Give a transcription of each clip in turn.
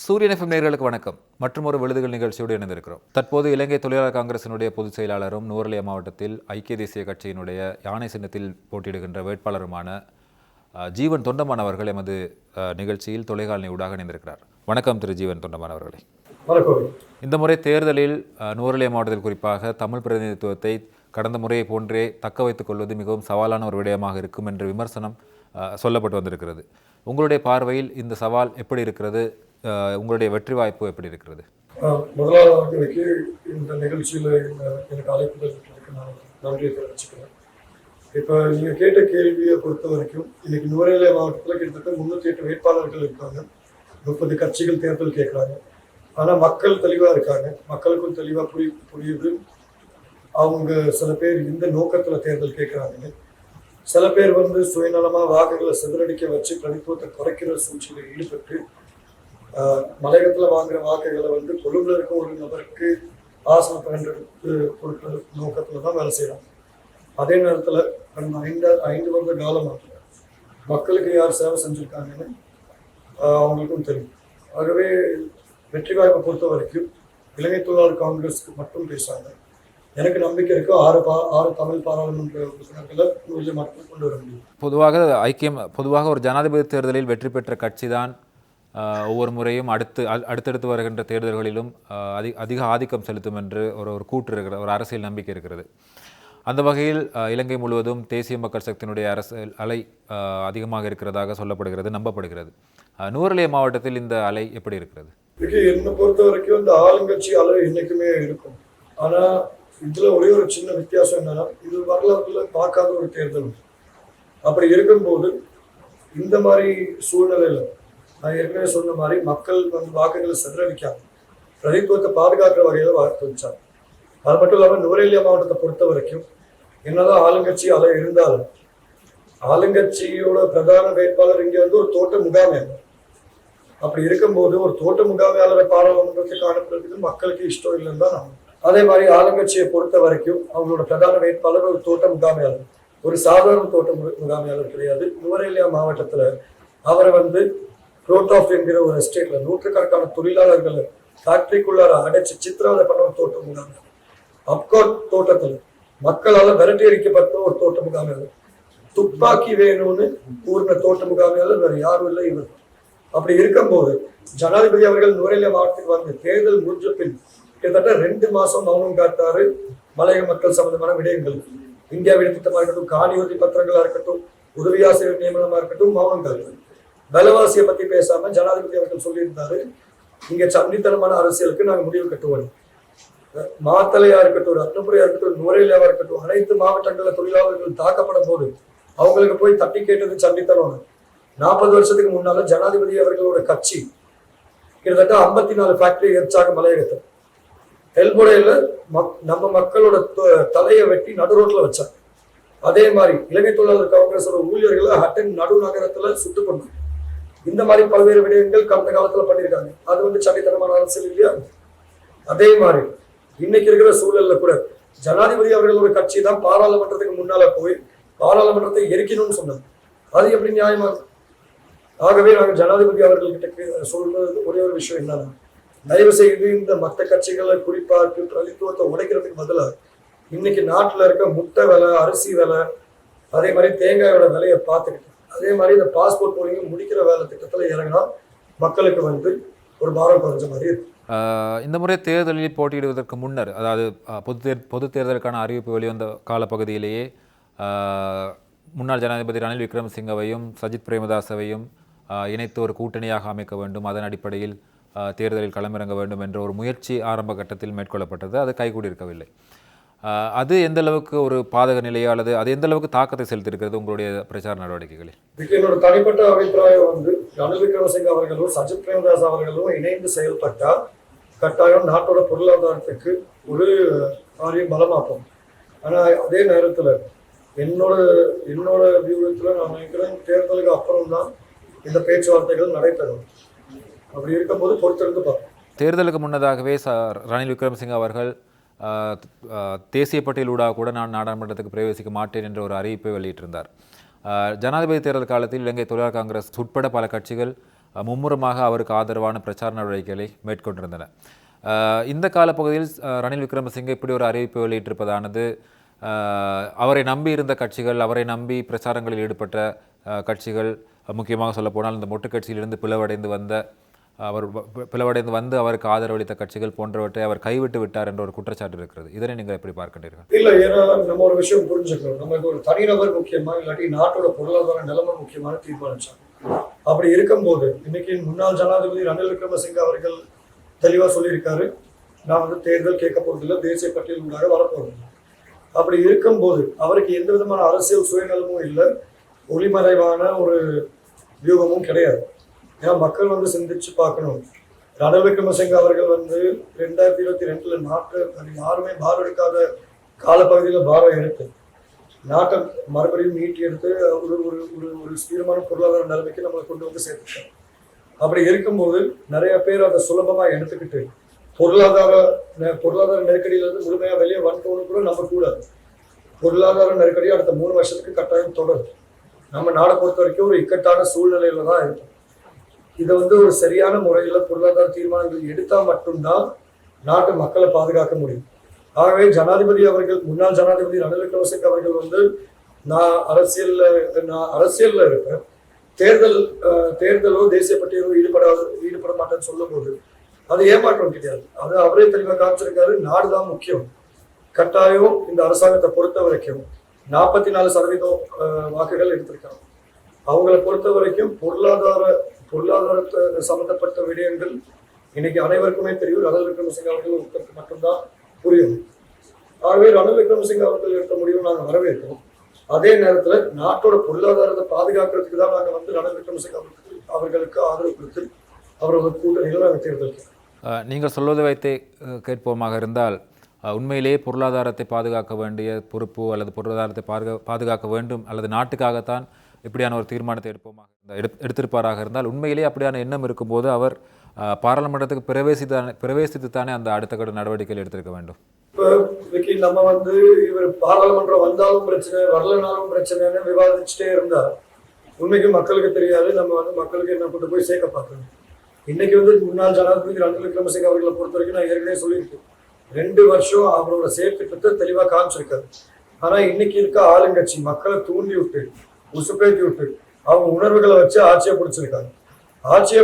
சூரியன் எஃப்எம் நேயர்களுக்கு வணக்கம். மற்றும் ஒரு விழுதுகள் நிகழ்ச்சியோடு இணைந்திருக்கிறோம். தற்போது இலங்கை தொழிலாளர் காங்கிரசினுடைய பொதுச் செயலாளரும் நுவரெலியா மாவட்டத்தில் ஐக்கிய தேசிய கட்சியினுடைய யானை சின்னத்தில் போட்டியிடுகின்ற வேட்பாளருமான ஜீவன் தொண்டமான் அவர்கள் எமது நிகழ்ச்சியில் தொலைக்காட்சி ஊடாக இணைந்திருக்கிறார். வணக்கம் திரு ஜீவன் தொண்டமான் அவர்களே. இந்த முறை தேர்தலில் நுவரெலியா மாவட்டத்தில் குறிப்பாக தமிழ் பிரதிநிதித்துவத்தை கடந்த முறையை போன்றே தக்க வைத்துக் கொள்வது மிகவும் சவாலான ஒரு விடயமாக இருக்கும் என்ற விமர்சனம் சொல்லப்பட்டு வந்திருக்கிறது. உங்களுடைய பார்வையில் இந்த சவால் எப்படி இருக்கிறது? உங்களுடைய வெற்றி வாய்ப்பு எப்படி இருக்கிறது? முதலாவது இந்த நிகழ்ச்சியில் எனக்கு அழைப்புதல் நான் நன்றியை தெரிவிச்சுக்கிறேன். இப்போ நீங்கள் கேட்ட கேள்வியை பொறுத்த வரைக்கும் இன்னைக்கு நுவரெலியா மாவட்டத்தில் கிட்டத்தட்ட 308 வேட்பாளர்கள் இருக்காங்க. 30 கட்சிகள் தேர்தல் கேட்குறாங்க. ஆனால் மக்கள் தெளிவாக இருக்காங்க. மக்களுக்கும் தெளிவாக புரியுது. அவங்க சில பேர் இந்த நோக்கத்தில் தேர்தல் கேட்குறாங்க. சில பேர் சுயநலமாக வாக்குகளை சிதறடிக்க வச்சு பிரதித்துவத்தை குறைக்கிற சூழ்ச்சியில் ஈடுபட்டு மலையகத்தில் வாங்குற வாக்குகளை கொழும்புல இருக்க ஒரு நபருக்கு ஆசனம் பயன்படுத்தி கொடுக்குற நோக்கத்தில் தான் வேலை செய்கிறாங்க. அதே நேரத்தில் கடந்த 5 வருட காலமாக மக்களுக்கு யார் சேவை செஞ்சுருக்காங்கன்னு அவங்களுக்கும் தெரியும். ஆகவே வெற்றி வாய்ப்பை பொறுத்த வரைக்கும் இலங்கை தொழிலாளர் காங்கிரஸுக்கு மட்டும் பேசுகிறாங்க. எனக்கு நம்பிக்கை இருக்கு 6 தமிழ் பாராளுமன்ற உறுப்பினர்களை மட்டும் கொண்டு வர முடியும். பொதுவாக ஒரு ஜனாதிபதி தேர்தலில் வெற்றி பெற்ற கட்சி தான் ஒவ்வொரு முறையும் அடுத்தடுத்து வருகின்ற தேர்தல்களிலும் அதிக ஆதிக்கம் செலுத்தும் என்று ஒரு கூற்று இருக்கிற ஒரு அரசியல் நம்பிக்கை இருக்கிறது. அந்த வகையில் இலங்கை முழுவதும் தேசிய மக்கள் சக்தியினுடைய அரசியல் அலை அதிகமாக இருக்கிறதாக சொல்லப்படுகிறது, நம்பப்படுகிறது. நுவரெலியா மாவட்டத்தில் இந்த அலை எப்படி இருக்கிறது? என்னை பொறுத்த வரைக்கும் இந்த ஆளுங்கட்சி அலை இன்னைக்குமே இருக்கும். ஆனால் இதில் ஒரே ஒரு சின்ன வித்தியாசம் என்னன்னா, இது வரலாறுல பார்க்காத ஒரு தேர்தல். அப்படி இருக்கும்போது இந்த மாதிரி சூழ்நிலையில் நான் ஏற்கனவே சொன்ன மாதிரி மக்கள் வாக்குகளை சிதறடிக்காம பிரதித்துவத்தை பாதுகாக்கிற வகையில் வாக்கு வச்சாங்க. அது மட்டும் இல்லாமல் நுவரெலியா மாவட்டத்தை பொறுத்த வரைக்கும் என்னதான் ஆளுங்கட்சி அலை இருந்தாலும் ஆளுங்கட்சியோட பிரதான வேட்பாளர் இங்கே ஒரு தோட்ட முகாமையாளர். அப்படி இருக்கும்போது ஒரு தோட்ட முகாமையாளரை பாராளுமன்றத்துக்கு அனுப்புறதுக்கு மக்களுக்கு இஷ்டம் இல்லைன்னு தான் நான். அதே மாதிரி ஆளுங்கட்சியை பொறுத்த வரைக்கும் அவங்களோட பிரதான வேட்பாளர் ஒரு தோட்ட முகாமையாளர், ஒரு சாதாரண தோட்ட முகாமையாளர் கிடையாது. நுவரெலியா மாவட்டத்தில் அவரை ரோட் என்கிற ஒரு எஸ்டேட்ல நூற்றுக்கணக்கான தொழிலாளர்களை ஃபேக்டரிக்குள்ளார அடைச்சு சித்திரவதை பண்ண ஒரு தோட்ட முகாமையாளர். அப்காட் தோட்டத்தில் மக்களால் விரட்டி அடிக்கப்பட்ட ஒரு தோட்ட முகாமையாளர். துப்பாக்கி வேணும்னு கூறின தோட்ட முகாமையாளர் வேற யாரும் இல்லை இவர். அப்படி இருக்கும்போது ஜனாதிபதி அவர்கள் நுவரெலியா மாவட்டத்துக்கு தேர்தல் முடிஞ்ச பின் கிட்டத்தட்ட 2 மாசம் மௌனம் காத்தாரு. மலையக மக்கள் சம்பந்தமான விடயங்கள், இந்தியா வீடு திட்டமாக இருக்கட்டும், காணி உறுதி பத்திரங்களா இருக்கட்டும், உதவி ஆசிரியர் நியமனமா இருக்கட்டும், மௌனம் காத்தாரு. விலைவாசியை பத்தி பேசாம ஜனாதிபதி அவர்கள் சொல்லியிருந்தாரு, இங்க சண்டித்தனமான அரசியலுக்கு நாங்கள் முடிவு கட்டுவோம். மாத்தலையா இருக்கட்டும், ரத்னபுரியா இருக்கட்டும், நுவரெலியாவா இருக்கட்டும், அனைத்து மாவட்டங்களில் தொழிலாளர்கள் தாக்கப்படும் போது அவங்களுக்கு போய் தட்டி கேட்டது சண்டித்தனம். 40 வருஷத்துக்கு முன்னால ஜனாதிபதி அவர்களோட கட்சி கிட்டத்தட்ட 54 ஃபேக்டரி எரிச்சாங்க மலையகத்தை. தெல்புடையில நம்ம மக்களோட தலையை வெட்டி நடு ரோட்ல வச்சாங்க. அதே மாதிரி இலங்கை தொழிலாளர் காங்கிரஸோட ஊழியர்களை ஹட்டன் நடு நகரத்துல சுட்டு கொண்டாங்க. இந்த மாதிரி பல்வேறு விடயங்கள் கடந்த காலத்துல பண்ணியிருக்காங்க. அது சண்டித்தனமான அரசியல் இல்லையா? அதே மாதிரி இன்னைக்கு இருக்கிற சூழல்ல கூட ஜனாதிபதி அவர்களோட கட்சி தான் பாராளுமன்றத்துக்கு முன்னால போய் பாராளுமன்றத்தை எரிக்கணும்னு சொன்னாங்க. அது எப்படி நியாயமா? ஆகவே நாங்கள் ஜனாதிபதி அவர்கள்கிட்ட சொல்றது ஒரே ஒரு விஷயம் என்னன்னா, தயவு செய்து இந்த மற்ற கட்சிகளை குறிப்பாக பிரதித்துவத்தை உடைக்கிறதுக்கு பதிலாக இன்னைக்கு நாட்டில் இருக்க முட்டை விலை, அரிசி விலை, அதே மாதிரி தேங்காயோட விலையை பார்த்துக்கிட்டு அதே மாதிரி இந்த பாஸ்போர்ட் போலிங்கும் முடிக்கிற வேலை திட்டத்தில் இறங்கினா மக்களுக்கு ஒரு பாரம் குறைஞ்ச மாதிரி இருக்கு. இந்த முறை தேர்தலில் போட்டியிடுவதற்கு முன்னர், அதாவது பொது தேர்தலுக்கான அறிவிப்பு வெளிவந்த காலப்பகுதியிலேயே முன்னாள் ஜனாதிபதி ரணில் விக்ரமசிங்கவையும் சஜித் பிரேமதாசவையும் இணைத்து ஒரு கூட்டணியாக அமைக்க வேண்டும், அதன் அடிப்படையில் தேர்தலில் களமிறங்க வேண்டும் என்ற ஒரு முயற்சி ஆரம்ப கட்டத்தில் மேற்கொள்ளப்பட்டது. அது கைகூடியிருக்கவில்லை. அது எந்த அளவுக்கு ஒரு பாதக நிலையோ அல்லது அது எந்த அளவுக்கு தாக்கத்தை செலுத்தியிருக்கிறது உங்களுடைய பிரச்சார நடவடிக்கைகளில்? என்னோட தனிப்பட்ட அபிப்பிராயம் ரணில் விக்ரமசிங்க அவர்களும் சஜித் பிரேமதாஸ் அவர்களும் இணைந்து செயல்பட்டால் கட்டாயம் நாட்டோட பொருளாதாரத்துக்கு ஒரு காரியம் பலமாக்கும். ஆனால் அதே நேரத்தில் என்னோட வியூகத்தில் நான் நினைக்கிறேன் தேர்தலுக்கு அப்புறம் தான் இந்த பேச்சுவார்த்தைகள் நடைபெறும். அப்படி இருக்கும்போது பொறுத்திருந்து பார்ப்போம். தேர்தலுக்கு முன்னதாகவே ரணில் விக்ரமசிங்க அவர்கள் தேசிய பட்டியலூடாக கூட நான் நாடாளுமன்றத்துக்கு பிரவேசிக்க மாட்டேன் என்ற ஒரு அறிவிப்பை வெளியிட்டிருந்தார். ஜனாதிபதி தேர்தல் காலத்தில் இலங்கை தொழிலாளர் காங்கிரஸ் உட்பட பல கட்சிகள் மும்முரமாக அவருக்கு ஆதரவான பிரச்சார நடவடிக்கைகளை மேற்கொண்டிருந்தன. இந்த காலப்பகுதியில் ரணில் விக்ரமசிங்கே இப்படி ஒரு அறிவிப்பு வெளியிட்டிருப்பதானது அவரை நம்பி இருந்த கட்சிகள், அவரை நம்பி பிரச்சாரங்களில் ஈடுபட்ட கட்சிகள், முக்கியமாக சொல்லப்போனால் இந்த மொட்டு கட்சியிலிருந்து பிளவடைந்து வந்து அவருக்கு ஆதரவளித்த கட்சிகள் போன்றவற்றை அவர் கைவிட்டு விட்டார் என்ற ஒரு குற்றச்சாட்டு இருக்கிறது. இதனை நீங்கள் எப்படி பார்க்கின்றீர்கள்? இல்ல, ஏன்னா நம்ம ஒரு விஷயம் புரிஞ்சுக்கணும். நமக்கு ஒரு தனிநபர் முக்கியமா இல்லாட்டி நாட்டோட பொருளாதார நிலைமை முக்கியமான தீர்மானிச்சாங்க. அப்படி இருக்கும்போது இன்னைக்கு முன்னாள் ஜனாதிபதி ரணில் விக்ரமசிங்கே அவர்கள் தெளிவா சொல்லியிருக்காரு, நான் வந்து தேர்தல் கேட்க போறதில்லை, தேசிய பட்டியல் ஊடாக வரப்போறதில்லை. அப்படி இருக்கும்போது அவருக்கு எந்த விதமான அரசியல் சுயநலமும் இல்லை, ஒளிமறைவான ஒரு வியூகமும் கிடையாது. ஏன்னா மக்கள் வந்து சிந்திச்சு பார்க்கணும். ரணில் விக்ரமசிங்கே அவர்கள் வந்து 2022 நாட்டை யாருமே பாரம் எடுக்காத காலப்பகுதியில் பாரம் எடுத்து நாட்டை மறுபடியும் மீட்டி எடுத்து ஒரு ஒரு ஒரு ஸ்திரமான பொருளாதார நிலைமைக்கு நம்மளை கொண்டு வந்து சேர்த்துட்டாங்க. அப்படி இருக்கும்போது நிறைய பேர் அதை சுலபமா எடுத்துக்கிட்டு பொருளாதார நெருக்கடியிலிருந்து முழுமையா வெளியே வந்துட்டோன்னு கூட நம்ம கூடாது. பொருளாதார நெருக்கடி அடுத்த 3 வருஷத்துக்கு கட்டாயம் தொடரும். நம்ம நாடை பொறுத்த வரைக்கும் ஒரு இக்கட்டான சூழ்நிலையில தான் இருக்கும். இதை வந்து ஒரு சரியான முறையில பொருளாதார தீர்மானங்கள் எடுத்தா மட்டும்தான் நாட்டு மக்களை பாதுகாக்க முடியும். ஆகவே முன்னாள் ஜனாதிபதி ரணில் விக்ரமசிங்கே அவர்கள் வந்து நான் அரசியல்ல இருப்பேன், தேர்தலோ தேசிய பட்டியலோ ஈடுபட மாட்டேன்னு சொல்லும் போது அது ஏமாற்றம் கிடையாது. அது அவரே தெளிவாக காமிச்சிருக்காரு. நாடுதான் முக்கியம். கட்டாயம் இந்த அரசாங்கத்தை பொறுத்த வரைக்கும் 44% வாக்குகள் எடுத்திருக்காங்க. அவங்களை பொறுத்த வரைக்கும் பொருளாதாரத்தை சம்பந்தப்பட்ட விடயங்கள் இன்னைக்கு அனைவருக்குமே தெரியும். ரணில் விக்ரமசிங்கே அவர்கள் மட்டும்தான் புரியும். ஆகவே ரணில் விக்ரமசிங்கே அவர்கள் எடுத்த முடிவு நாங்கள் வரவேற்கிறோம். அதே நேரத்துல நாட்டோட பொருளாதாரத்தை பாதுகாக்கிறதுக்கு தான் நாங்கள் வந்து ரணில் விக்ரமசிங்கே அவர்களுக்கு ஆதரவு கொடுத்து அவரோட கூட்டணிகளை நாங்கள் தேர்ந்தெடுக்கிறோம். நீங்கள் சொல்வதை வைத்தே கேட்போமாக இருந்தால், உண்மையிலேயே பொருளாதாரத்தை பாதுகாக்க வேண்டிய பொறுப்பு அல்லது பொருளாதாரத்தை பாதுகாக்க வேண்டும் அல்லது நாட்டுக்காகத்தான் இப்படியான ஒரு தீர்மானத்தை எடுத்திருப்பாராக இருந்தால், உண்மையிலேயே அப்படியான எண்ணம் இருக்கும்போது அவர் பாராளுமன்றத்துக்கு பிரவேசித்து தானே அந்த அடுத்த கட்ட நடவடிக்கைகள் எடுத்திருக்க வேண்டும். இப்போ நம்ம வந்து இவர் பாராளுமன்றம் வந்தாலும் பிரச்சனை, வரலனாலும் பிரச்சனைன்னு விவாதிச்சுட்டே இருந்தா உண்மைக்கு மக்களுக்கு தெரியாது. நம்ம வந்து மக்களுக்கு என்ன கொண்டு போய் சேர்க்க பார்க்கணும். இன்னைக்கு வந்து முன்னாள் ஜனாதிபதி ரணில் விக்ரமசிங்கே அவர்களை பொறுத்த வரைக்கும் நான் ஏற்கனவே சொல்லியிருக்கேன், 2 வருஷம் அவரோட செயற்திட்டத்தை தெளிவா காமிச்சிருக்காரு. ஆனா இன்னைக்கு இருக்க ஆளுங்கட்சி மக்களை தூண்டி விட்டு உசுப்பேத்தி விட்டு அவங்க உணர்வுகளை வச்சு ஆட்சியை பிடிச்சிருக்காங்க. ஆட்சியை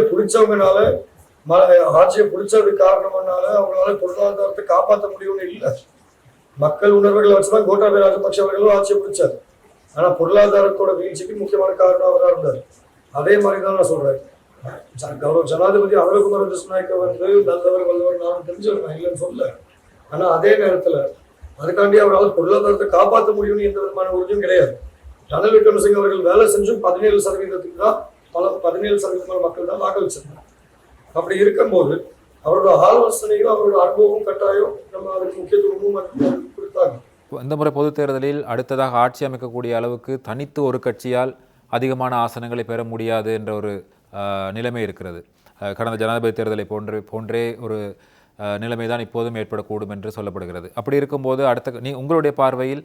பிடிச்சதுக்கு காரணம்னால அவங்களால பொருளாதாரத்தை காப்பாற்ற முடியும்னு இல்லை. மக்கள் உணர்வுகளை வச்சுதான் கோட்டாபய ராஜபக்ஷ அவர்களும் ஆட்சியை பிடிச்சாரு. ஆனா பொருளாதாரத்தோட வீழ்ச்சிக்கு முக்கியமான காரணம் அவராக இருந்தார். அதே மாதிரிதான் நான் சொல்றேன், கௌரவ ஜனாதிபதி அனுரகுமார திஸ்நாயக்க வந்து நல்லவர் வல்லவர் நான் தெரிஞ்சிருக்கேன், இல்லைன்னு சொல்ல. ஆனா அதே நேரத்துல அதுக்காண்டி அவரால் பொருளாதாரத்தை காப்பாற்ற முடியும்னு எந்த விதமான உறுதியும் கிடையாது. ரணில் விக்ரமசிங்கே அவர்கள் வேலை செஞ்சும் 17% தான் 17% மக்கள் தான் வாக்களிச்சிருந்தாங்க. அப்படி இருக்கும்போது அவரோட ஆலோசனையும் அவரோட அனுபவமும் கட்டாயம் நம்ம அதுக்கு முக்கியத்துவமும் கொடுத்தாங்க. இந்த முறை பொதுத் தேர்தலில் அடுத்ததாக ஆட்சி அமைக்கக்கூடிய அளவுக்கு தனித்து ஒரு கட்சியால் அதிகமான ஆசனங்களை பெற முடியாது என்ற ஒரு நிலைமை இருக்கிறது. கடந்த ஜனாதிபதி தேர்தலை போன்றே ஒரு நிலைமை தான் இப்போதும் ஏற்படக்கூடும் என்று சொல்லப்படுகிறது. அப்படி இருக்கும்போது உங்களுடைய பார்வையில்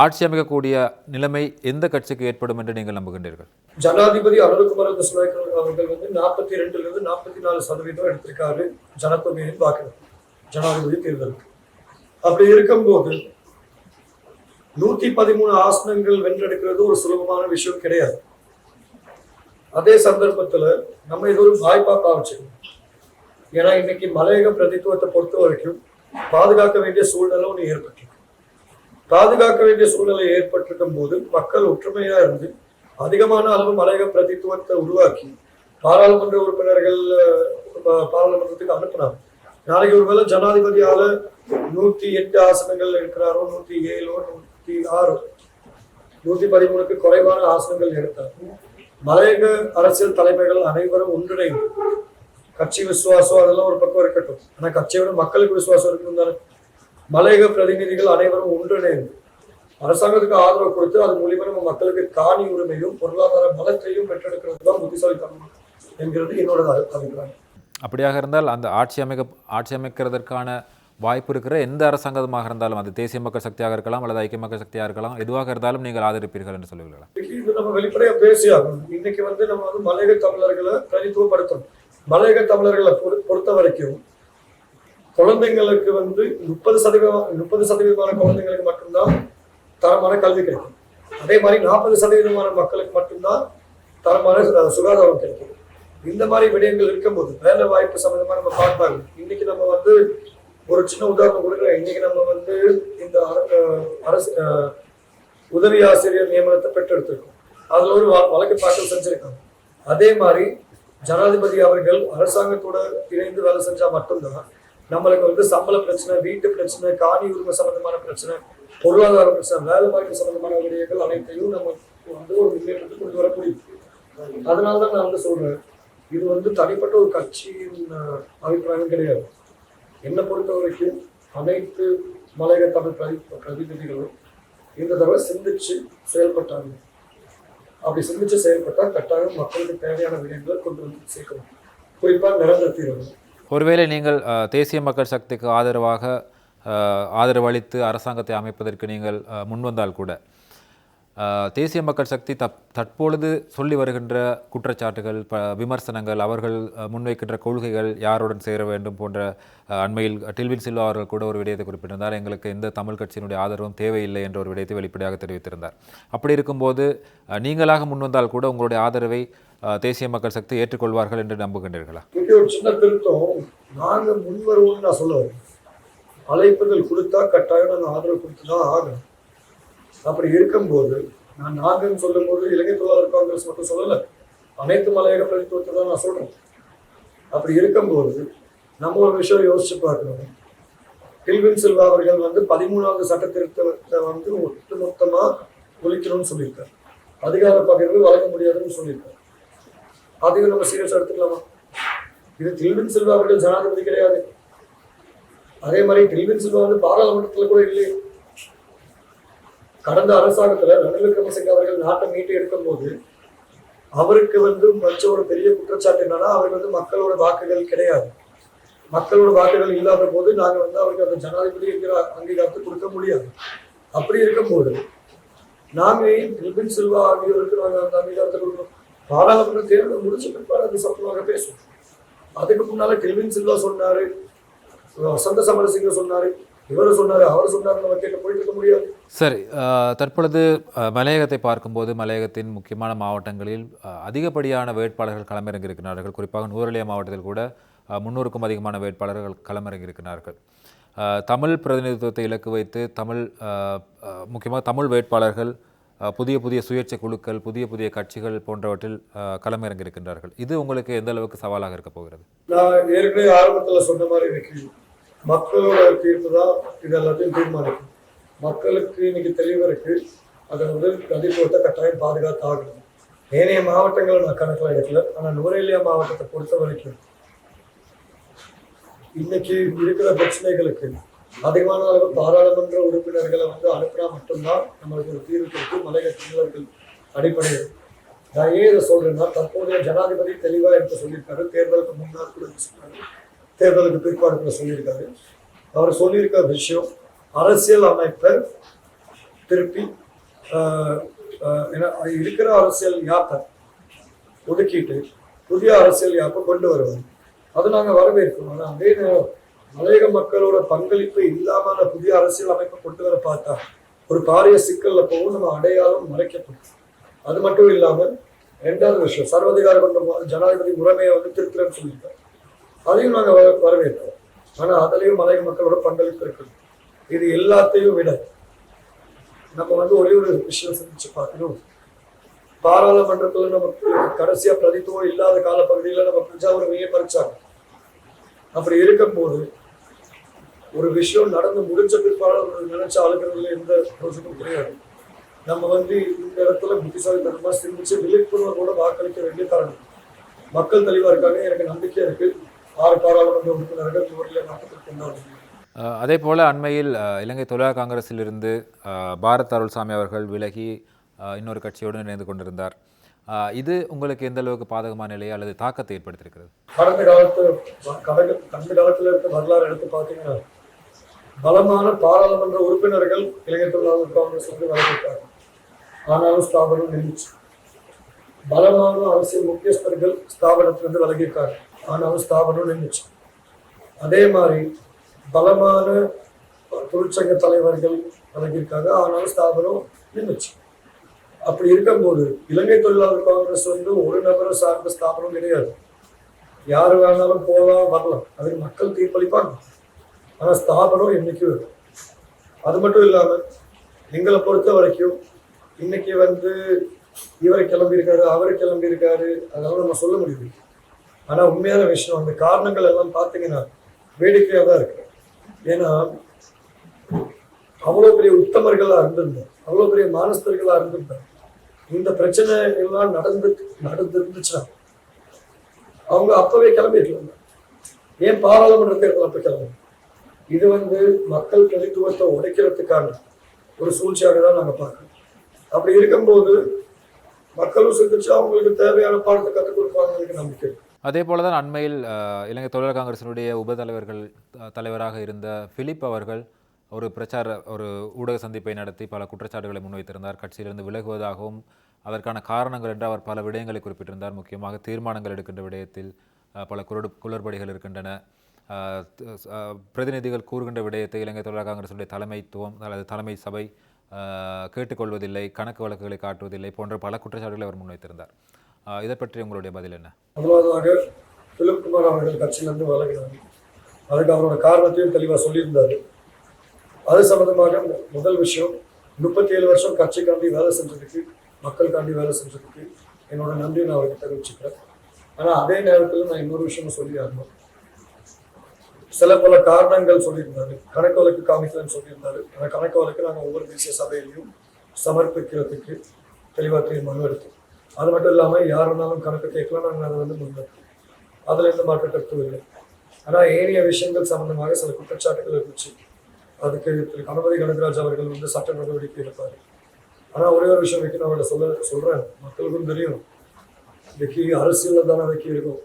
ஆட்சி அமைக்கக்கூடிய நிலைமை எந்த கட்சிக்கு ஏற்படும் என்று நீங்கள் நம்புகின்றீர்கள்? ஜனாதிபதி அனுரகுமார திஸ்நாயக்க அவர்கள் வந்து 42% 44% எடுத்திருக்காரு ஜனத்தொகையின் வாக்கு ஜனாதிபதி தேர்தலுக்கு. அப்படி இருக்கும்போது 113 ஆசனங்கள் வென்றெடுக்கிறது ஒரு சுலபமான விஷயம் கிடையாது. அதே சந்தர்ப்பத்துல நம்ம இது ஒரு வாய்ப்பா பாவிச்சுக்கணும். ஏன்னா இன்னைக்கு மலையக பிரதித்துவத்தை பொறுத்த வரைக்கும் பாதுகாக்க வேண்டிய சூழ்நிலை ஒன்று ஏற்பட்டிருக்கு. பாதுகாக்க வேண்டிய சூழ்நிலை ஏற்பட்டிருக்கும் போது மக்கள் ஒற்றுமையா இருந்து அதிகமான அளவு மலையக பிரதித்துவத்தை உருவாக்கி பாராளுமன்ற உறுப்பினர்கள் பாராளுமன்றத்துக்கு அனுப்பினாங்க. நாளைக்கு ஒருவேளை ஜனாதிபதியால 108 ஆசனங்கள் இருக்கிறாரோ, 107 106 113க்கு குறைவான ஆசனங்கள் எடுத்தார். மலையக அரசியல் தலைமைகள் அனைவரும் ஒன்றிணைந்து கட்சி விசுவாசம் அதெல்லாம் ஒரு பக்கம் இருக்கட்டும், ஆனா கட்சியோட மக்களுக்கு விசுவாசம் இருக்கணும் தானே. மலையக பிரதிநிதிகள் அனைவரும் ஒன்றிணைந்து அரசாங்கத்துக்கு ஆதரவு கொடுத்து அது மூலியமா நம்ம மக்களுக்கு காணி உரிமையும் பொருளாதார பலத்தையும் பெற்றெடுக்கிறது தான் புத்திசாலித்தனம் என்கிறது என்னோட அபிப்பிராயம். அப்படியாக இருந்தால் அந்த ஆட்சி அமைக்கிறதற்கான வாய்ப்பு இருக்கிற எந்த அரசாங்கமாக இருந்தாலும் அது தேசிய மக்கள் சக்தியாக இருக்கலாம் அல்லது ஐக்கிய மக்கள் சக்தியாக இருக்கலாம், எதுவாக இருந்தாலும் நீங்கள் ஆதரிப்பீர்கள் என்று சொல்லுவீர்களா? இது நம்ம வெளிப்படையா பேசியாகணும். இன்னைக்கு நம்ம மலையக தமிழர்களை பிரதித்துவப்படுத்தணும். மலையக தமிழர்களை பொறுத்த வரைக்கும் குழந்தைங்களுக்கு 30% குழந்தைங்களுக்கு மட்டும்தான் தரமான கல்வி கிடைக்கும். அதே மாதிரி 40% மக்களுக்கு மட்டும்தான் தரமான சுகாதாரம் கிடைக்கும். இந்த மாதிரி விடயங்கள் இருக்கும்போது வேலை வாய்ப்பு சம்பந்தமா நம்ம பார்த்தாங்க. இன்னைக்கு நம்ம ஒரு சின்ன உதாரணம் கொடுக்குறேன். இன்னைக்கு நம்ம இந்த அரசு உதவி ஆசிரியர் நியமனத்தை பெற்றெடுத்திருக்கோம். அதுல ஒரு வழக்கு தாக்கல் செஞ்சிருக்காங்க. அதே மாதிரி ஜனாதிபதி அவர்கள் அரசாங்கத்தோட இணைந்து வேலை செஞ்சா மட்டும்தான் நம்மளுக்கு சம்பள பிரச்சனை, வீட்டு பிரச்சனை, காணி உரிமை சம்பந்தமான பிரச்சனை, பொருளாதார பிரச்சனை, வேலை வாய்ப்பு சம்பந்தமான விடயங்கள் அனைத்தையும் நம்ம ஒரு முன்னேற்றத்தை கொண்டு வர முடியும். அதனாலதான் நான் சொல்றேன், இது தனிப்பட்ட ஒரு கட்சியின் அபிப்பிராயம் கிடையாது. என்னை பொறுத்த வரைக்கும் அனைத்து மலையக தமிழ் பிரதிநிதிகளும் இந்த தடவை சிந்திச்சு செயல்பட்டாங்க. அப்படி சிந்திச்சு செயல்பட்டா கட்டாயம் மக்களுக்கு தேவையான விடயங்களை கொண்டு சேர்க்கணும். குறிப்பாக நிரந்தர தீர்வு. ஒருவேளை நீங்கள் தேசிய மக்கள் சக்திக்கு ஆதரவளித்து அரசாங்கத்தை அமைப்பதற்கு நீங்கள் முன்வந்தால் கூட தேசிய மக்கள் சக்தி தற்பொழுது சொல்லி வருகின்ற குற்றச்சாட்டுகள், விமர்சனங்கள், அவர்கள் முன்வைக்கின்ற கொள்கைகள், யாருடன் சேர வேண்டும் போன்ற அண்மையில் டில்வின் சில்வா அவர்கள் கூட ஒரு விடயத்தை குறிப்பிட்டிருந்தார். எங்களுக்கு எந்த தமிழ் கட்சியினுடைய ஆதரவும் தேவையில்லை என்ற ஒரு விடயத்தை வெளிப்படையாக தெரிவித்திருந்தார். அப்படி இருக்கும்போது நீங்களாக முன்வந்தால் கூட உங்களுடைய ஆதரவை தேசிய மக்கள் சக்தி ஏற்றுக்கொள்வார்கள் என்று நம்புகின்றீர்களா? ஒரு சின்ன திருத்தம், நாங்கள் முன்வருவோம்னு நான் சொல்லுவேன். அழைப்புதல் கொடுத்தா கட்டாயம் நாங்கள் ஆதரவு கொடுத்துதான் ஆகணும். அப்படி இருக்கும்போது நாங்கன்னு சொல்லும் போது இலங்கை தொழிலாளர் காங்கிரஸ் மட்டும் சொல்லலை, அனைத்து மலையக பிரதித்துவத்தை தான் நான் சொல்றேன். அப்படி இருக்கும்போது நம்ம ஒரு விஷயம் யோசிச்சு பார்க்கணும். டில்வின் சில்வா அவர்கள் 13வது சட்ட திருத்தத்தை ஒட்டுமொத்தமா ஒழிக்கணும்னு சொல்லியிருக்காரு. அதிகார பகிர்வு வழங்க முடியாதுன்னு சொல்லியிருக்காரு. அதையும் நம்ம சீரியஸா எடுத்துக்கலாமா? இது டில்வின் சில்வா அவர்கள் ஜனாதிபதி கிடையாது. அதே மாதிரி டில்வின் சில்வா பாராளுமன்றத்துல கூட இல்லையே. கடந்த அரசாங்கத்துல ரணில் விக்ரமசிங்க அவர்கள் நாட்டை மீட்டு எடுக்கும் போது அவருக்கு மற்ற ஒரு பெரிய குற்றச்சாட்டு என்னன்னா, அவருக்கு மக்களோட வாக்குகள் கிடையாது. மக்களோட வாக்குகள் இல்லாத போது நாங்க அவருக்கு அந்த ஜனாதிபதி என்கிற அங்கீகாரத்தை கொடுக்க முடியாது. அப்படி இருக்கும்போது நாங்க டில்வின் சில்வா ஆகியோருக்கு நாங்க அந்த அங்கீகாரத்தை கொடுக்கணும். பாராளுமன்ற தேர்தல் முடிச்ச பிற்பாடு அது சம்பந்தமாக பேசுவோம். அதுக்கு முன்னால டில்வின் சில்வா சொன்னாரு, வசந்த சமரசிங்க சொன்னாரு, இவர் சொன்னாரு, அவர் சொன்னாரு, நம்ம கேட்க போயிட்டு இருக்க முடியாது. சரி, தற்பொழுது மலையகத்தை பார்க்கும்போது மலையகத்தின் முக்கியமான மாவட்டங்களில் அதிகப்படியான வேட்பாளர்கள் களமிறங்கியிருக்கிறார்கள். குறிப்பாக நுவரெலியா மாவட்டத்தில் கூட 300க்கும் அதிகமான வேட்பாளர்கள் களமிறங்கியிருக்கிறார்கள். தமிழ் பிரதிநிதித்துவத்தை இலக்கு வைத்து முக்கியமாக தமிழ் வேட்பாளர்கள் புதிய புதிய சுயேட்சை குழுக்கள், புதிய கட்சிகள் போன்றவற்றில் களமிறங்கியிருக்கின்றார்கள். இது உங்களுக்கு எந்த அளவுக்கு சவாலாக இருக்க போகிறது? நான் ஏற்கனவே ஆரம்பத்தில் சொன்ன மாதிரி இருக்கு, மக்களோட தீர்ப்பு தான் இது எல்லாத்தையும் தீர்மானிக்கும். மக்களுக்கு இன்னைக்கு தெளிவு இருக்கு, அதை பிரதித்துவத்தை கட்டாயம் பாதுகாத்து ஆகணும். ஏனைய மாவட்டங்களை நான் கணக்கில் எடுக்கல, ஆனால் நுவரெலியா மாவட்டத்தை பொறுத்த வரைக்கும் இன்னைக்கு இருக்கிற பிரச்சனைகளுக்கு அதிகமான அளவு பாராளுமன்ற உறுப்பினர்களை அனுப்பினா மட்டும்தான் நம்மளுக்கு ஒரு தீர்வு கிடைக்கும். மலையக தமிழர்கள் அடிப்படையில் நான் ஏன் இதை சொல்றேன்னா, தற்போதைய ஜனாதிபதி தெளிவா என்று சொல்லியிருக்காரு. தேர்தலுக்கு முன்னாள் கூட சொன்னாரு, தேர்தலுக்கு பிற்பாடு கூட சொல்லியிருக்காரு. அவர் சொல்லியிருக்க விஷயம், அரசியல் அமைப்பை திருப்பி இருக்கிற அரசியல் யாப்பை ஒதுக்கிட்டு புதிய அரசியல் யாப்பை கொண்டு வருவார். அதை நாங்கள் வரவேற்கிறோம். ஆனால் அதே நேரம் மலையக மக்களோட பங்களிப்பு இல்லாம அந்த புதிய அரசியல் அமைப்பை கொண்டு வர பார்த்தா ஒரு பாரிய சிக்கல்ல போகும், நம்ம அடையாளம் மறைக்கப்படும். அது மட்டும் இல்லாம 2வது விஷயம், சர்வதிகார கொண்ட ஜனாதிபதி முறைமையை திருத்தலன்னு சொல்லியிருக்காரு. அதையும் நாங்கள் வரவேற்கிறோம். ஆனா அதுலயும் மலையக மக்களோட பங்களிப்பு இருக்குது. இது எல்லாத்தையும் விட நம்ம ஒரே ஒரு விஷயம் சிந்திச்சு பார்க்கணும். பாராளுமன்றத்துல நமக்கு கடைசியா பிரதித்துவம் இல்லாத காலப்பகுதியில நம்ம பிரஜா உரிமையை பறிச்சாங்க. அப்படி இருக்கும்போது ஒரு விஷயம் நடந்து முடிஞ்ச பிற்பாடு நினைச்ச ஆளுகிறதுல எந்த யோசனையும் கிடையாது. நம்ம இந்த இடத்துல புத்திசாலித்தனமா சிந்திச்சு விழிப்புணர்வோட வாக்களிக்க வேண்டிய தரணும். மக்கள் தெளிவா இருக்காங்க, எனக்கு நம்பிக்கை இருக்கு. 6 பாராளுமன்ற உறுப்பினர்கள் நுவரெலியா மாவட்டத்தில் கொண்டாடுறாங்க. அதே போல அண்மையில் இலங்கை தொழிலாளர் காங்கிரஸிலிருந்து பாரத் அருள்சாமி அவர்கள் விலகி இன்னொரு கட்சியோடு இணைந்து கொண்டிருந்தார். இது உங்களுக்கு எந்த அளவுக்கு பாதகமான நிலையை அல்லது தாக்கத்தை ஏற்படுத்தியிருக்கிறது? கடந்த காலத்துல இருக்க வரலாறு எடுத்து பார்த்தீங்கன்னா பலமான பாராளுமன்ற உறுப்பினர்கள் இலங்கை தொழிலாளர் காங்கிரஸ் வந்து விலகிட்டாங்க, ஆனாலும் ஸ்தாபனம் நின்றுச்சு. பலமான அரசியல் முக்கியஸ்தர்கள் ஸ்தாபனத்திலிருந்து விலகியிருக்காங்க, ஆனாலும் ஸ்தாபனம் நின்றுச்சு. அதே மாதிரி பலமான தொழிற்சங்க தலைவர்கள் விலகியிருக்காங்க, ஆனாலும் ஸ்தாபனம் நின்றுச்சு. அப்படி இருக்கும்போது இலங்கை தொழிலாளர் காங்கிரஸ் வந்து ஒரு நபரை சார்ந்த ஸ்தாபனம் கிடையாது. யாரு வேணாலும் போகலாம் வரலாம், அதுக்கு மக்கள் தீர்ப்பளிப்பாங்க. ஆனால் ஸ்தாபனம் என்னைக்கும் இருக்கும். அது மட்டும் இல்லாமல் எங்களை பொறுத்த வரைக்கும் இன்னைக்கு வந்து இவரை கிளம்பியிருக்காரு, அவரை கிளம்பியிருக்காரு, அதெல்லாம் நம்ம சொல்ல முடியுது. ஆனால் உண்மையான விஷயம் அந்த காரணங்கள் எல்லாம் பார்த்தீங்கன்னா வேடிக்கையாக தான் இருக்கு. ஏன்னா அவ்வளோ பெரிய உத்தமர்களாக இருந்திருந்தோம், அவ்வளோ பெரிய மானஸ்தர்களாக இருந்திருந்தாங்க. இந்த பிரச்சனை எல்லாம் நடந்துருந்துச்சுன்னா அவங்க அப்பவே கிளம்பிருக்கலாம். ஏன் பாராளுமன்ற தேர்தல் அப்ப கிளம்பணும்? இது வந்து மக்கள் பிரதித்துவத்தை உடைக்கிறதுக்கான ஒரு சூழ்ச்சியாக தான் நாங்கள் பார்க்கணும். அப்படி இருக்கும்போது மக்களும் சிந்திச்சு அவங்களுக்கு தேவையான பாடத்தை கற்றுக் கொடுப்பாங்க நம்பிக்கை. அதே போல தான் அண்மையில் இலங்கை தொழிலாளர் காங்கிரசினுடைய தலைவராக இருந்த பிலிப் அவர்கள் ஒரு ஊடக சந்திப்பை நடத்தி பல குற்றச்சாட்டுகளை முன்வைத்திருந்தார். கட்சியிலிருந்து விலகுவதாகவும் அதற்கான காரணங்கள் என்று அவர் பல விடயங்களை குறிப்பிட்டிருந்தார். முக்கியமாக தீர்மானங்கள் எடுக்கின்ற விடயத்தில் பல குளறுபடிகள் இருக்கின்றன. பிரதிநிதிகள் கூறுகின்ற விடயத்தை இலங்கை தொழிலாளர் காங்கிரசுடைய தலைமைத்துவம் அல்லது தலைமை சபை கேட்டுக்கொள்வதில்லை, கணக்கு வழக்குகளை காட்டுவதில்லை போன்ற பல குற்றச்சாட்டுகளை அவர் முன்வைத்திருந்தார். இதை பற்றி உங்களுடைய பதில் என்ன? முதலாவதாக பிலிப் குமார் அவர்கள் கட்சியிலிருந்து விலகினார். அதுக்கு அவரோட காரணத்தையும் தெளிவாக சொல்லியிருந்தாரு. அது சம்பந்தமாக முதல் விஷயம், 37 வருஷம் கட்சிக்காண்டி வேலை செஞ்சதுக்கு, மக்களுக்காண்டி வேலை செஞ்சதுக்கு என்னோட நன்றியை நான் அவருக்கு தெரிவிச்சுக்கிறேன். ஆனால் அதே நேரத்தில் நான் இன்னொரு விஷயமும் சொல்லி ஆகணும். சில பல காரணங்கள் சொல்லியிருந்தாரு, கணக்கு வழக்கு காமிக்கலன்னு சொல்லியிருந்தாரு. அந்த கணக்கு வழக்கு நாங்கள் ஒவ்வொரு தேசிய சபையிலையும் சமர்ப்பிக்கிறதுக்கு தெளிவாக தீர்மானம் எடுத்தோம். அது மட்டும் இல்லாமல் யார் இருந்தாலும் கணக்கு கேட்கலாம், நாங்கள் அதை வந்து முன்னெடுத்தோம். அதில் எந்த மாற்ற கருத்தும் இல்லை. ஆனால் ஏனைய விஷயங்கள் சம்பந்தமாக சில குற்றச்சாட்டுகள் இருந்துச்சு. அதுக்கு திரு கணபதி கனகராஜ் அவர்கள் வந்து சட்ட நடவடிக்கை எடுப்பார். ஆனால் ஒரே ஒரு விஷயம் வைக்க நான் அவர்கிட்ட சொல்கிறேன், மக்களுக்கும் தெரியும், இன்னைக்கு அரசியலில் தானே வைக்க இருக்கும்.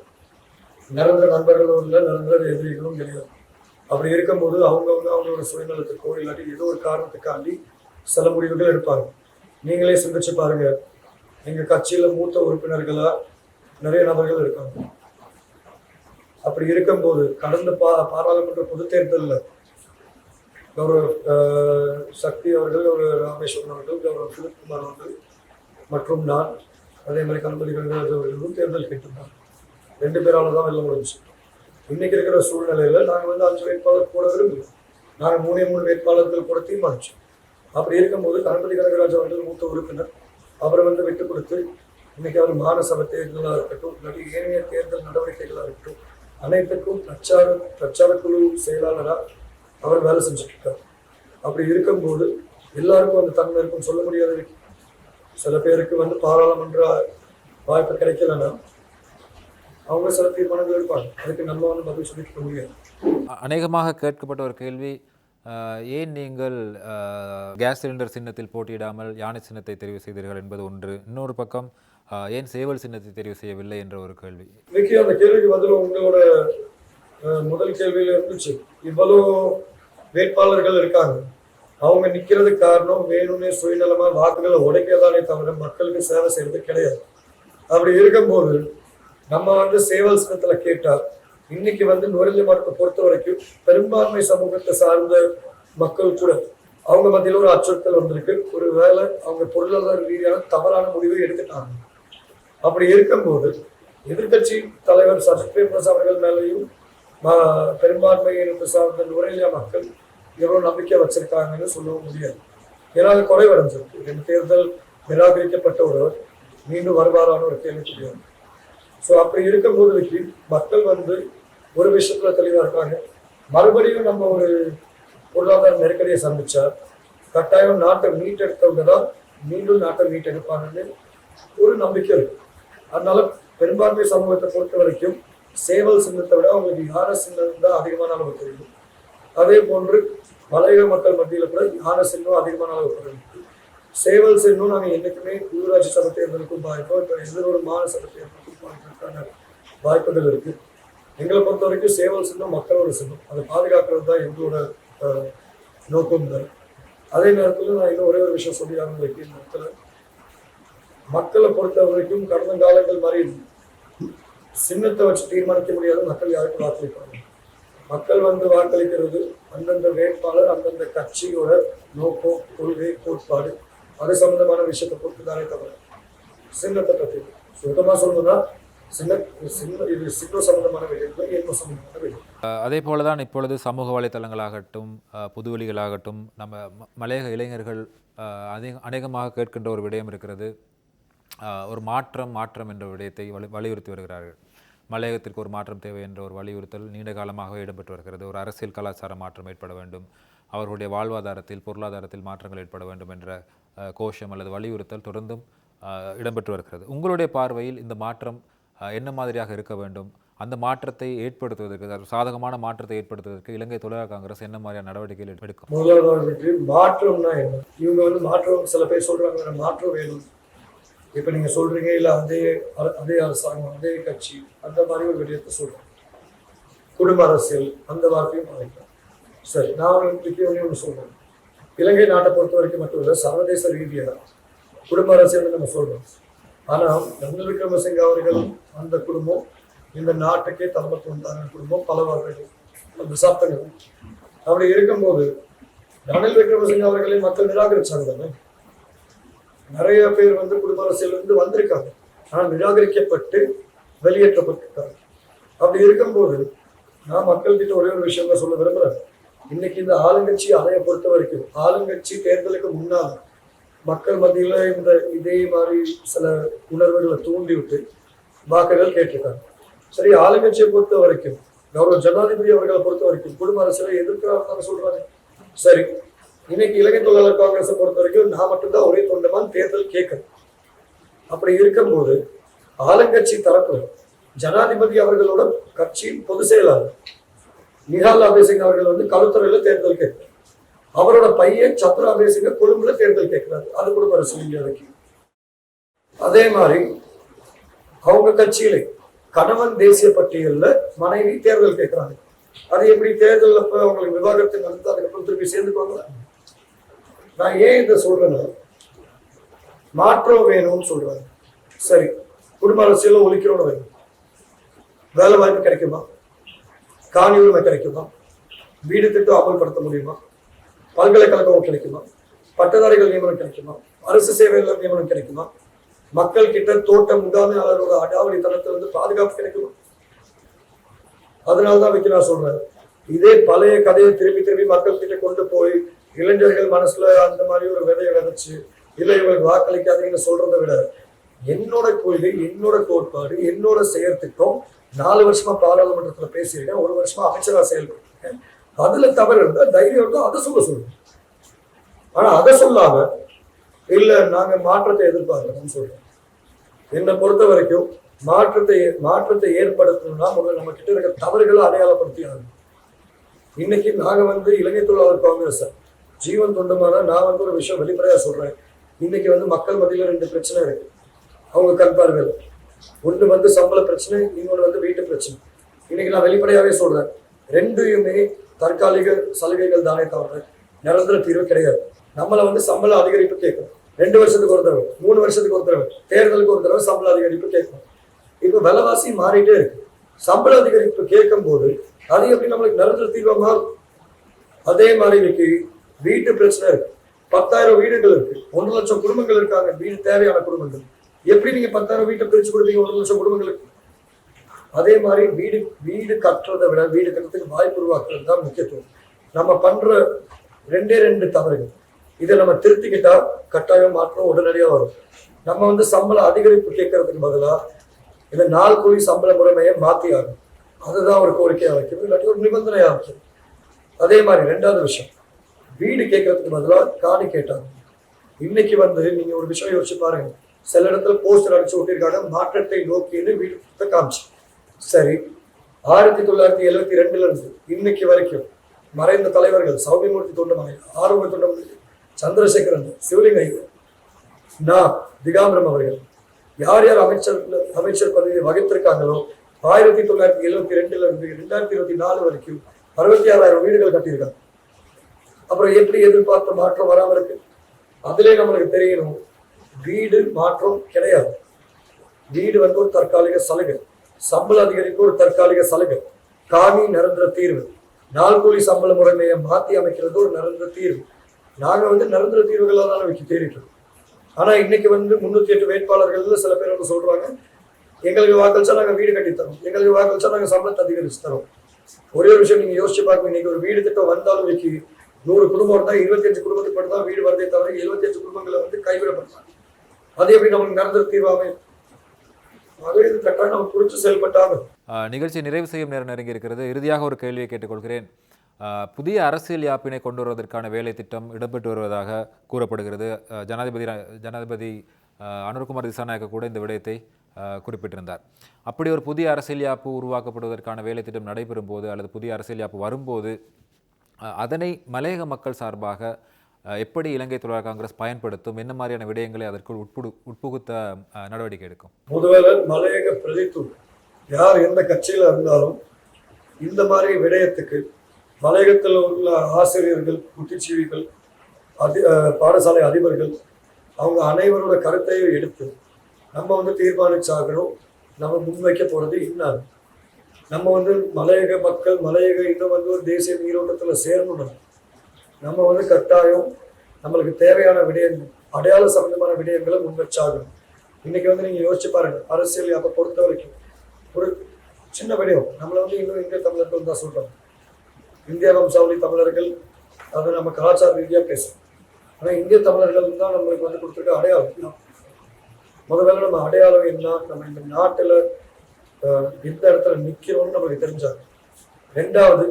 நிரந்தர நண்பர்களும் இல்லை, நிரந்தர எதிரிகளும் கிடையாது. அப்படி இருக்கும்போது அவங்களோட சுயநலத்துக்கோ இல்லாட்டி ஏதோ ஒரு காரணத்துக்காண்டி சில முடிவுகள் எடுப்பாங்க. நீங்களே சிந்திச்சு பாருங்க, எங்கள் கட்சியில் மூத்த உறுப்பினர்களாக நிறைய நபர்கள் இருக்காங்க. அப்படி இருக்கும்போது கடந்த பாராளுமன்ற பொது தேர்தலில் கௌரவ சக்தி அவர்கள், கௌரவ ராமேஸ்வரன் அவர்கள், கௌரவ பிலிப் குமார் அவர்கள் மற்றும் நான், அதே மாதிரி கணபதி கனகராஜ் அவர்களும் தேர்தல் கேட்டிருந்தாங்க. 2 பேரால தான் வெல்ல முடிஞ்சு. இன்னைக்கு இருக்கிற சூழ்நிலையில நாங்கள் வந்து 5 வேட்பாளர் கூட விரும்புகிறோம். நாங்கள் 3 வேட்பாளர்கள் கூட தீர்மானிச்சோம். அப்படி இருக்கும்போது கணபதி கனகராஜ் அவர்கள் மூத்த உறுப்பினர், அவரை வந்து விட்டு கொடுத்து இன்னைக்கு அவர் மாநசபை தேர்தலாக இருக்கட்டும், இல்லாட்டி ஏனைய தேர்தல் நடவடிக்கைகளாக இருக்கட்டும், அனைத்துக்கும் பிரச்சார குழு செயலாளராக அவர் வேலை செஞ்சுட்டு இருக்கார். அப்படி இருக்கும்போது எல்லாருக்கும் அந்த தன்மை இருக்கும் சொல்ல முடியாது. சில பேருக்கு வந்து பாராளுமன்ற வாய்ப்பு கிடைக்கலன்னா அவங்க சில தீர்மானங்கள் எடுப்பாங்க. அதுக்கு நம்ம வந்து பதில் சொல்லிக்க முடியாது. அநேகமாக கேட்கப்பட்ட ஒரு கேள்வி, ஏன் நீங்கள் கேஸ் சிலிண்டர் சின்னத்தில் போட்டியிடாமல் யானை சின்னத்தை தெரிவு செய்தீர்கள் என்பது ஒன்று. இன்னொரு பக்கம் ஏன் சேவல் சின்னத்தை தெரிவு செய்யவில்லை என்ற ஒரு கேள்வி. இன்னைக்கு அந்த கேள்விக்கு பதில் உங்களோட முதல் கேள்வியில இருந்துச்சு. இவ்வளோ வேட்பாளர்கள் இருக்காங்க, அவங்க நிக்கிறதுக்கு காரணம் வேணும்னே சுயநலமா வாக்குகளை உடைக்கதானே தவிர மக்களுக்கு சேவை செய்யறது கிடையாது. அப்படி இருக்கும்போது நம்ம வந்து சேவல் சின்னத்துல கேட்டா இன்னைக்கு வந்து நுரையீரல் மாவட்டத்தை பொறுத்த வரைக்கும் பெரும்பான்மை சமூகத்தை சார்ந்த மக்கள் கூட அவங்க மத்தியில் ஒரு அச்சுறுத்தல் வந்திருக்கு. ஒரு வேளை அவங்க பொருளாதார ரீதியான தவறான முடிவை எடுத்துட்டாங்க. அப்படி இருக்கும்போது எதிர்கட்சி தலைவர் சத்யபிரகாஷ் அவர்கள் மேலேயும் பெரும்பான்மை சார்ந்த நுரையீரல் மக்கள் எவ்வளவு நம்பிக்கை வச்சிருக்காங்கன்னு சொல்லவும் முடியாது. ஏன்னா அது குறைவடைஞ்சிருக்கு. 2 தேர்தல் நிராகரிக்கப்பட்ட ஒருவர் மீண்டும் வருவாரான ஒரு கேள்விக்குரிய. ஸோ அப்படி இருக்கும்போது மக்கள் வந்து ஒரு விஷயத்துல தெளிவா இருக்காங்க. மறுபடியும் நம்ம ஒரு பொருளாதார நெருக்கடியை சந்திச்சா கட்டாயம் நாட்டை மீட்டெடுத்தவங்க தான் மீண்டும் நாட்டை மீட்டெடுப்பாங்கன்னு ஒரு நம்பிக்கை இருக்கு. அதனால பெரும்பான்மை சமூகத்தை பொறுத்த வரைக்கும் சேவல் சின்னத்தை விட அவங்களுக்கு யானை சின்னம் தான் அதிகமான அளவு தெரியும். அதே போன்று மலையக மக்கள் மத்தியில கூட யானை சின்னம் அதிகமான அளவு தெரியும். சேவல் சின்னம் நாங்கள் என்னைக்குமே உள்ளூராட்சி சபை தேர்தலுக்கும் பாய்ப்போம், இப்போ எந்த ஒரு மாநசபை தேர்தலுக்கும் பாய்க்கிறதுக்கான வாய்ப்புகள் இருக்கு. எங்களை பொறுத்த வரைக்கும் சேவல் சின்னம் மக்களோட சின்னம், அதை பாதுகாக்கிறது தான் எங்களோட நோக்கம் தான். அதே நேரத்தில் நான் இன்னும் ஒரே ஒரு விஷயம் சொல்லி ஆரம்பிக்க இந்த இடத்துல மக்களை பொறுத்த வரைக்கும் கடந்த காலங்கள் மாதிரி சின்னத்தை வச்சு தீர்மானிக்க முடியாத மக்கள் யாருக்கும் வாக்களிப்பாங்க. மக்கள் வந்து வாக்களிக்கிறது அந்தந்த வேட்பாளர் அந்தந்த கட்சியோட நோக்கம், கொள்கை, கோட்பாடு அது சம்பந்தமான விஷயத்தை பொறுத்து தானே தவிர சின்னத்தை பற்றி சுத்தமாக சொல்லணும்னா இது சின்ன சம்பந்தமான விஷயம், என்ன சம்பந்தமான விஷயம். அதே போல தான் இப்பொழுது சமூக வலைத்தளங்களாகட்டும் புதுவெளிகளாகட்டும் நம்ம மலையக இளைஞர்கள் அநேகமாக கேட்கின்ற ஒரு விடயம் இருக்கிறது. ஒரு மாற்றம் என்ற விடயத்தை வலியுறுத்தி வருகிறார்கள். மலையகத்திற்கு ஒரு மாற்றம் தேவை என்ற ஒரு வலியுறுத்தல் நீண்ட காலமாகவே இடம்பெற்று வருகிறது. ஒரு அரசியல் கலாச்சார மாற்றம் ஏற்பட வேண்டும், அவர்களுடைய வாழ்வாதாரத்தில் பொருளாதாரத்தில் மாற்றங்கள் ஏற்பட வேண்டும் என்ற கோஷம் அல்லது வலியுறுத்தல் தொடர்ந்தும் இடம்பெற்று வருகிறது. உங்களுடைய பார்வையில் இந்த மாற்றம் என்ன மாதிரியாக இருக்க வேண்டும்? அந்த மாற்றத்தை ஏற்படுத்துவதற்கு, சாதகமான மாற்றத்தை ஏற்படுத்துவதற்கு இலங்கை தொழிலாளர் காங்கிரஸ் என்ன மாதிரியான நடவடிக்கைகள் எடுக்கும்? முதலாவது மாற்றம்னா என்ன? இவங்க வந்து மாற்றம், சில பேர் சொல்றாங்க மாற்றம் வேணும். இப்போ நீங்கள் சொல்கிறீங்க இல்லை அதே அரசாங்கம் அதே கட்சி அந்த மாதிரி ஒரு விடயத்தை சொல்கிறேன். குடும்ப அரசியல் அந்த வார்த்தையும் மாறிக்கலாம். சரி, நான் ஒன்று சொல்கிறேன். இலங்கை நாட்டை பொறுத்த வரைக்கும் மட்டும் இல்லை, சர்வதேச ரீதியாக குடும்ப அரசியல் நம்ம சொல்கிறோம். ஆனால் ரணில் விக்ரமசிங்க அவர்கள் அந்த குடும்பம் இந்த நாட்டுக்கே தலைமத்துவம் தாங்க குடும்பம் பல வருடங்கள் தசாப்தங்கள். அப்படி இருக்கும்போது ரணில் விக்ரமசிங்க அவர்களை மக்கள் நிராகரிச்சாங்க தானே. நிறைய பேர் வந்து குடும்ப அரசியலிருந்து வந்திருக்காங்க, ஆனால் நிராகரிக்கப்பட்டு வெளியேற்றப்பட்டிருக்காங்க. அப்படி இருக்கும்போது நான் மக்கள்கிட்ட ஒரே ஒரு விஷயம் தான் சொல்ல விரும்புகிறேன். இன்னைக்கு இந்த ஆளுங்கட்சி அலையை பொறுத்த வரைக்கும் ஆளுங்கட்சி தேர்தலுக்கு முன்னால் மக்கள் மத்தியில் இதே மாதிரி சில உணர்வுகளை தூண்டி விட்டு வாக்குகள் கேட்டிருக்காங்க. சரி, ஆளுங்கட்சியை பொறுத்த வரைக்கும் கௌரவ ஜனாதிபதி அவர்களை பொறுத்த வரைக்கும் குடும்ப அரசியலை எதிர்க்கிறாங்க சொல்றாங்க. சரி, இன்னைக்கு இலங்கை தொழிலாளர் காங்கிரஸை பொறுத்த வரைக்கும் நான் மட்டும்தான் ஒரே தொண்டமான் தேர்தல் கேட்கணும். அப்படி இருக்கும்போது ஆளுங்கட்சி தரப்பு ஜனாதிபதி அவர்களோட கட்சியின் பொதுச் செயலாளர் நிஹால் அபேசிங் அவர்கள் வந்து களுத்துறையில தேர்தல் கேட்கிறார். அவரோட பையன் சத்ர அபேசிங்க கொழும்புல தேர்தல் கேட்கிறாரு. அது குடும்ப அரசியல் இந்தியாவுக்கு. அதே மாதிரி அவங்க கட்சியிலே கணவன் தேசிய பட்டியல்ல மனைவி தேர்தல் கேட்கிறாங்க. அது எப்படி தேர்தல் அப்ப அவங்களுக்கு விவாகரத்து நடந்து அதுக்கப்புறம் திருப்பி சேர்ந்துக்குவாங்க. நான் ஏன் இதை சொல்றேன்னா மாற்றம் வேணும்னு சொல்றாங்க. சரி, குடும்ப அரசியல ஒழிக்கிறோன்னு வேணும். வேலை வாய்ப்பு கிடைக்குமா? காணி உரிமை கிடைக்குமா? வீடு திட்டம் அமல்படுத்த முடியுமா? பல்கலைக்கழகம் கிடைக்குமா? பட்டதாரிகள் நியமனம் கிடைக்குமா? அரசு சேவைகள் நியமனம் கிடைக்குமா? மக்கள் கிட்ட தோட்ட முகாமையாளரோட அடாவடி தனத்திலிருந்து பாதுகாப்பு கிடைக்குமா? அதனால்தான் நான் சொல்றேன், இதே பழைய கதையை திரும்பி திரும்பி மக்கள் கிட்ட கொண்டு போய் இளைஞர்கள் மனசுல அந்த மாதிரி ஒரு விதையை விதைச்சு இல்லை இவங்களுக்கு வாக்களிக்காதீங்கன்னு சொல்றதை விட என்னோட கொள்கை, என்னோட கோட்பாடு, என்னோட செயற்திட்டம் 4 வருஷமா பாராளுமன்றத்துல பேசியிருக்கேன், 1 வருஷமா அமைச்சரா செயல்படுத்திருக்கேன். அதுல தவறு இருந்தா தைரியம் இருந்தா அதை சொல்லுங்க. ஆனா அதை சொல்லாம இல்ல நாங்க மாற்றத்தை எதிர்பார்க்கணும்னு சொல்றோம். என்னை பொறுத்த வரைக்கும் மாற்றத்தை ஏற்படுத்தணும்னா முதல்ல நம்ம கிட்ட இருக்க தவறுகளை அடையாளப்படுத்தி ஆகணும். இன்னைக்கு நாங்க வந்து இலங்கை தொழிலாளர் காங்கிரஸ் ஜீவன் தொண்டமான நான் வந்து ஒரு விஷயம் வெளிப்படையா சொல்றேன். இன்னைக்கு வந்து மக்கள் மத்தியில 2 பிரச்சனை இருக்கு. அவங்க கண்பார்கள், ஒன்று வந்து சம்பள பிரச்சனை, இன்னொன்று வந்து வீட்டு பிரச்சனை. இன்னைக்கு நான் வெளிப்படையாவே சொல்றேன், 2யுமே தற்காலிக சலுகைகள் தானே தவிர நிரந்தர தீர்வு கிடையாது. நம்மளை வந்து சம்பள அதிகரிப்பு கேட்கணும். 2 வருஷத்துக்கு ஒரு தடவை, 3 வருஷத்துக்கு ஒரு தடவை, தேர்தலுக்கு ஒரு தடவை சம்பள அதிகரிப்பு கேட்கணும். இப்போ விலைவாசி மாறிட்டே இருக்கு. சம்பள அதிகரிப்பு கேட்கும் போது அது எப்படி நம்மளுக்கு நிரந்தர தீர்வா மாறும்? அதே மாதிரி இன்னைக்கு வீட்டு பிரச்சனை இருக்கு. 10,000 வீடுகள் இருக்கு, 1 லட்சம் குடும்பங்கள் இருக்காங்க, வீடு தேவையான குடும்பங்கள். எப்படி நீங்க 10,000 வீட்டை பிரிச்சு கொடுப்பீங்க 1 லட்சம் குடும்பங்களுக்கு? அதே மாதிரி வீடு கட்டுறதை விட வீடு கட்டுறதுக்கு வாய்ப்பு உருவாக்குறது தான் முக்கியத்துவம். நம்ம பண்ற 2 தவறுகள். இதை நம்ம திருத்திக்கிட்டா கட்டாயம் மாற்றம் உடனடியாக வரும். நம்ம வந்து சம்பள அதிகரிப்பு கேட்கறதுக்கு பதிலா இந்த நாள் கூலி சம்பள முறைமையை மாற்றி ஆகும். அதுதான் ஒரு கோரிக்கையாக வைக்கிறது, இல்லாட்டி ஒரு நிபந்தனையாக வைக்கிறது. அதே மாதிரி 2வது விஷயம், வீடு கேட்கறதுக்கு பதிலாக காணி கேட்டாங்க. இன்னைக்கு வந்து நீங்க ஒரு விஷயம் யோசிச்சு பாருங்க, சில இடத்துல போஸ்டர் அடிச்சு விட்டிருக்காங்க மாற்றத்தை நோக்கின்னு வீடு காமிச்சு. சரி, 1972 இருந்து இன்னைக்கு வரைக்கும் மறைந்த தலைவர்கள் சௌமியமூர்த்தி தொண்டமலை, ஆறுமுக தொண்டமலை, சந்திரசேகரன், சிவலிங்க ஐயர், நான் திகாம்பரம் அவர்கள் யார் யார் அமைச்சர் பதவியை வகித்திருக்காங்களோ 1972 இருந்து 2024 வரைக்கும் 66,000 வீடுகள் கட்டியிருக்காங்க. அப்புறம் எப்படி எதிர்பார்த்த மாற்றம் வராமல் இருக்கு? அதிலே நம்மளுக்கு தெரியணும், வீடு மாற்றம் கிடையாது. வீடு வந்து ஒரு தற்காலிக சலுகை, சம்பள அதிகரிப்பு ஒரு தற்காலிக சலுகை, காணி நிரந்தர தீர்வு, நாள் கூலி சம்பள முறைமையை மாற்றி அமைக்கிறது ஒரு நிரந்தர தீர்வு. நாங்க வந்து நிரந்தர தீர்வுகளாக தான் வைக்க தேடிட்டு இருக்கோம். ஆனா இன்னைக்கு வந்து 308 வேட்பாளர்கள்ல சில பேர் வந்து சொல்றாங்க, எங்களுக்கு வாக்களிச்சா நாங்க வீடு கட்டி தரோம், எங்களுக்கு வாக்களிச்சா நாங்க சம்பளத்தை அதிகரிச்சு தரோம். ஒரே ஒரு விஷயம் நீங்க யோசிச்சு பார்க்கணும், இன்னைக்கு ஒரு வீடு திட்டம் வந்தாலும் இன்னைக்கு 100 குடும்பம் இருந்தா 25 குடும்பத்துக்கு மட்டும் தான் வீடு வரதே தவிர 75 குடும்பங்களை வந்து கைவிடப்படுறாங்க. அது எப்படி நமக்கு நிரந்தர தீர்வாமே? ஆகவே இது கட்டாயம் நம்ம குறித்து செயல்பட்டாங்க. நிகழ்ச்சி நிறைவு செய்யும் நேரம் நெருங்கி இருக்கிறது. இறுதியாக ஒரு கேள்வியை கேட்டுக்கொள்கிறேன். புதிய அரசியல் யாப்பினை கொண்டு வருவதற்கான வேலை திட்டம் இடம்பெற்று வருவதாக கூறப்படுகிறது. ஜனாதிபதி அனுர்குமார் திசாநாயக்க கூட இந்த விடயத்தை குறிப்பிட்டிருந்தார். அப்படி ஒரு புதிய அரசியல் யாப்பு உருவாக்கப்படுவதற்கான வேலை திட்டம் நடைபெறும் போது அல்லது புதிய அரசியல் யாப்பு வரும்போது அதனை மலையக மக்கள் சார்பாக எப்படி இலங்கை தொழிலாளர் காங்கிரஸ் பயன்படுத்தும், என்ன மாதிரியான விடயங்களை அதற்குள் உட்புகுத்த நடவடிக்கை எடுக்கும்? முதல்வர் மலையக பிரதித்துவம் யார் எந்த கட்சியில் இருந்தாலும் இந்த மாதிரி விடயத்துக்கு மலையகத்தில் உள்ள ஆசிரியர்கள், புத்திஜீவிகள், பாடசாலை அதிபர்கள் அவங்க அனைவரோட கருத்தையும் எடுத்து நம்ம வந்து தீர்மானிச்சாகணும். நம்ம முன்வைக்க போறது என்ன? நம்ம வந்து மலையக மக்கள், மலையக இன்னும் வந்து ஒரு தேசிய நீரோட்டத்தில் சேரணும். நம்ம வந்து கட்டாயம் நம்மளுக்கு தேவையான விடயங்கள், அடையாள சம்பந்தமான விடயங்களை முன்வச்சாகணும். இன்னைக்கு வந்து நீங்க யோசிச்சு பாருங்க, அரசியல் அப்ப பொறுத்த வரைக்கும் ஒரு சின்ன விடயம் நம்மளை வந்து இன்னும் இந்திய தமிழர்கள் தான் சொல்றோம். இந்திய வம்சாவளி தமிழர்கள் அது நம்ம கலாச்சார ரீதியாக பேசுறோம். ஆனா இந்திய தமிழர்கள் தான் நம்மளுக்கு வந்து கொடுத்துருக்க அடையாளம். முதல்ல நம்ம அடையாளம் என்ன, நம்ம இந்த நாட்டுல எந்த இடத்துல நிக்கிறோம்னு நம்மளுக்கு தெரிஞ்சாங்க. ரெண்டாவது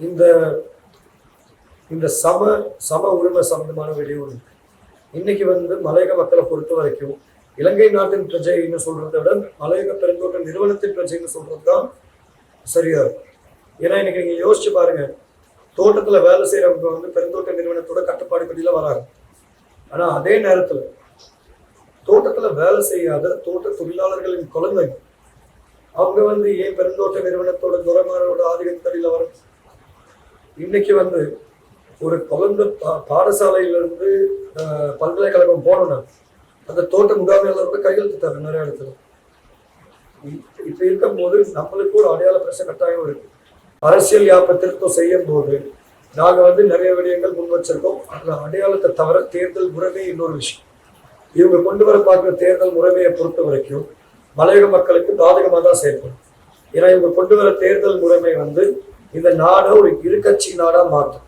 இந்த இந்த சம உரிமை சம்பந்தமான விடயம் இன்னைக்கு வந்து மலையக மக்களை பொறுத்த வரைக்கும் இலங்கை நாட்டின் பிரஜைன்னு சொல்றதை விட மலையக பெருந்தோட்ட நிறுவனத்தின் பிரஜைன்னு சொல்றது தான் சரியா இருக்கும். ஏன்னா இன்னைக்கு நீங்க யோசிச்சு பாருங்க, தோட்டத்துல வேலை செய்யறவங்க வந்து பெருந்தோட்ட நிறுவனத்தோட கட்டுப்பாடு படியில வராங்க. ஆனா அதே நேரத்துல தோட்டத்துல வேலை செய்யாத தோட்ட தொழிலாளர்களின் குழந்தைங்க அவங்க வந்து ஏன் பெருந்தோட்ட நிறுவனத்தோட துறைமாரோட ஆதிக்கத்தடியில வரும்? இன்னைக்கு வந்து ஒரு குழந்தை பாடசாலையிலிருந்து பல்கலைக்கழகம் போனோம்னா அந்த தோட்ட முகாமையாளரோட கையெழுத்துட்டாங்க நிறைய இடத்துல. இப்ப இருக்கும் போது நம்மளுக்கு ஒரு அடையாள பிரச்சனை கட்டாயம் இருக்கு. அரசியல் யாப்பை திருத்தம் செய்யும் போது நாங்க வந்து நிறைய விடயங்கள் முன் வச்சிருக்கோம். அந்த அடையாளத்தை தவிர தேர்தல் முறைமை இன்னொரு விஷயம். இவங்க கொண்டு வர பார்க்குற தேர்தல் முறைமையை பொறுத்த வரைக்கும் மலையக மக்களுக்கு பாதகமாக தான் செயல்படும். ஏன்னா இவங்க கொண்டு வர தேர்தல் முறைமை வந்து இந்த நாடை ஒரு இரு கட்சி நாடா மாற்றும்.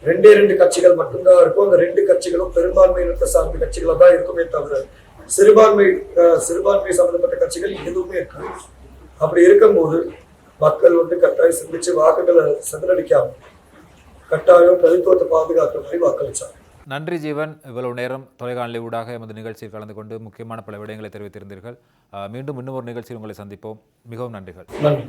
2 கட்சிகள் மட்டும்தான் இருக்கும். அந்த 2 கட்சிகளும் பெரும்பான்மை இனத்தை சார்ந்த கட்சிகளா தான் இருக்குமே தவிர சிறுபான்மை சம்பந்தப்பட்ட கட்சிகள் எதுவுமே இருக்காது. அப்படி இருக்கும்போது மக்கள் வந்து கட்டாயம் சிந்திச்சு வாக்குகளை சிதறடிக்காம கட்டாயம் பிரதித்துவத்தை பாதுகாக்கிற மாதிரி வாக்களிச்சாங்க. நன்றி ஜீவன். இவ்வளவு நேரம் தொலைக்காணொலி ஊடாக எமது நிகழ்ச்சியில் கலந்து கொண்டு முக்கியமான பல விடயங்களை தெரிவித்திருந்தீர்கள். மீண்டும் இன்னும் ஒரு நிகழ்ச்சியில் உங்களை சந்திப்போம். மிகவும் நன்றிகள். நன்றி.